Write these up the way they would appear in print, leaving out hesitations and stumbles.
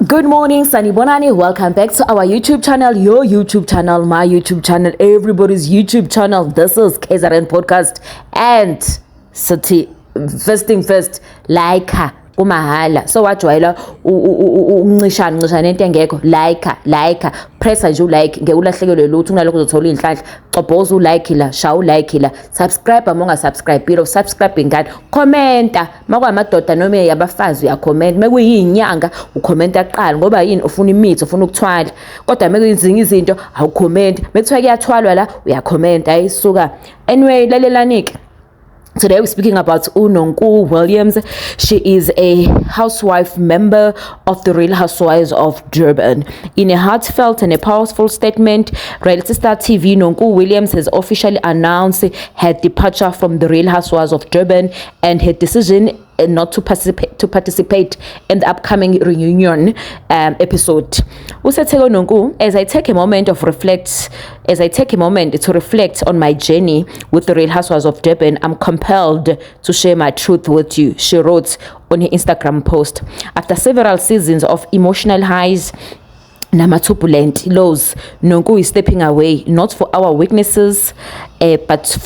Good morning, Sanibonani. Welcome back to our YouTube channel, your YouTube channel, my YouTube channel, everybody's YouTube channel. This is KZN Podcast. And Sati, first thing first, like her. Kumahala so wajwayela uncishana into engekho like press nje ulike ngeke ulahlekelwe lutho kunalokho uzothola inhlanhla xobhoza ulike la sha ulike la subscribe amonga subscribe bilo subscribe ngani commenta makwamadoda noma yabafazi uya comment mekuyinyanga ucomment aqala ngoba yini ufuna imithi ufuna ukuthwala kodwa mekuyizinga izinto awu comment mekuthiwa kuyathwalwa la uya comment ayisuka anyway lalelanike. Today we're speaking about Unonku Williams. She is a housewife member of the Real Housewives of Durban. In a heartfelt and a powerful statement, Reality Star TV Nonku Williams has officially announced her departure from the Real Housewives of Durban and her decision not to participate in the upcoming reunion episode. Usetheko Nonku, as I take a moment to reflect on my journey with the Real Housewives of Durban, I'm compelled to share my truth with you, she wrote on her Instagram post. After several seasons of emotional highs turbulent lows, Nonku is stepping away, not for our weaknesses, but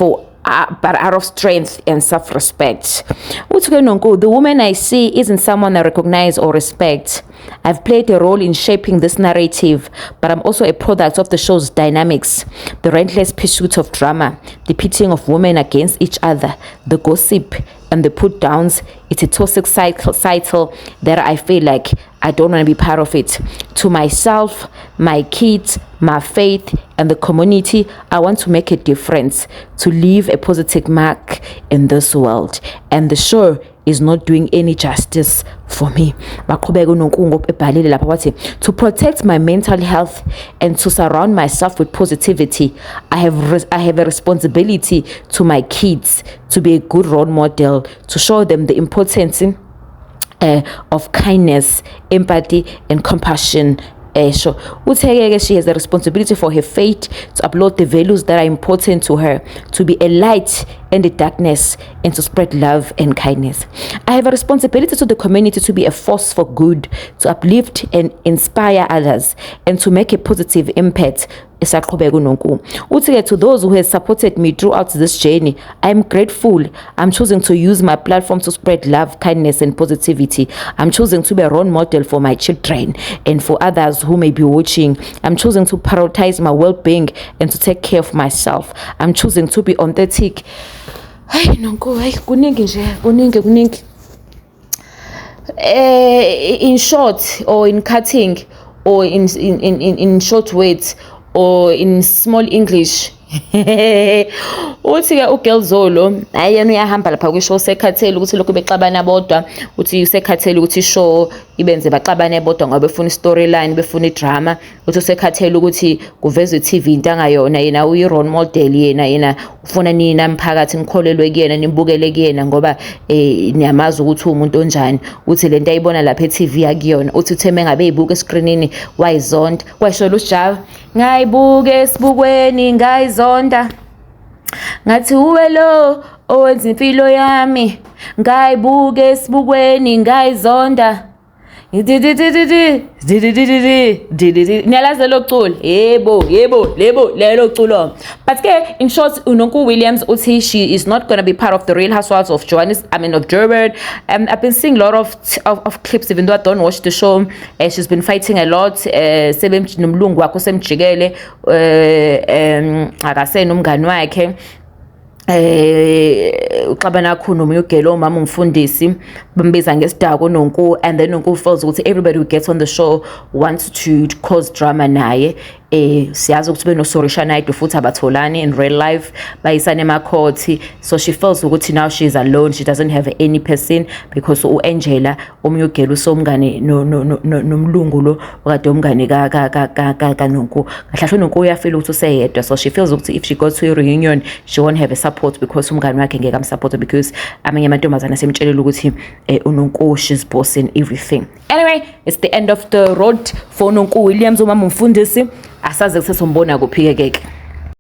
out of strength and self-respect. The woman I see isn't someone I recognize or respect. I've played a role in shaping this narrative, but I'm also a product of the show's dynamics, the relentless pursuit of drama, the pitting of women against each other, the gossip and the put downs. It's a toxic cycle that I feel like I don't want to be part of it. To myself, my kids, my faith, and the community, I want to make a difference, to leave a positive mark in this world. And the show is not doing any justice for me. To protect my mental health and to surround myself with positivity, I have a responsibility to my kids to be a good role model, to show them the importance of kindness, empathy, and compassion. She has a responsibility for her faith to upload the values that are important to her, to be a light in the darkness and to spread love and kindness. I have a responsibility to the community to be a force for good, to uplift and inspire others, and to make a positive impact. To those who have supported me throughout this journey, I am grateful. I'm choosing to use my platform to spread love, kindness, and positivity. I'm choosing to be a role model for my children and for others who may be watching. I'm choosing to prioritize my well-being and to take care of myself. I'm choosing to be authentic. In short, or in cutting, or in short words, or in small English, uthi-ke uGelzolo ayena uyahamba lapha kwishow sekhathele ukuthi lokhu bexabana bodwa, uthi usekhathele ukuthi ishow ibenze baxabane bodwa ngoba befuna storyline, befuna idrama, uthi usekhathele ukuthi kuvezwe TV into angayona, yena uyi-role model, yena ufuna nina umphakathi nikholelwe kuyena, nimbukele kuyena ngoba niyamazi ukuthi umuntu onjani. Uthi lento ayibona lapha e-TV akuyona, uthi utheme ngabe eyibuka escreenini wayizonda, kwasho uSjava ngayibuka esibukweni ngayizonda, ngathi uwe lo owenza impilo yami, ngayibuka esibukweni ngayizonda. Niyalazi lelo culo? Yebo lelo culo. But in short, Unonku Williams uthi she is not going to be part of the Real Housewives of Durban. I've been seeing a lot of clips, even though I don't watch the show. She's been fighting a lot. Nomlungu wakho semjikele akase nomngani wakhe. Uxabana kakhulu nomyugelo umama umfundisi bambiza ngesidako Nonku, and then Nonku feels ukuthi everybody who gets on the show wants to cause drama naye. Siyazi ukuthi benosorisha naye futhi abatholani in real life bayisane emakhoti, so she feels ukuthi now she's alone, she doesn't have any person, because uAngela umyugelo usomngane nomlungu lo okade umngane ka Nonku. Kahle Nonku uyafeel ukuthi useyedwa, so she feels ukuthi if she goes to a reunion she won't have a support because umngane wakhe ngeke amsupport, because amanye amantombazana asemtshelela ukuthi uNonku she's bossing everything. Anyway, it's the end of the road for Unonku Williams umama umfundisi. Asaze kusesombona kuphi ke.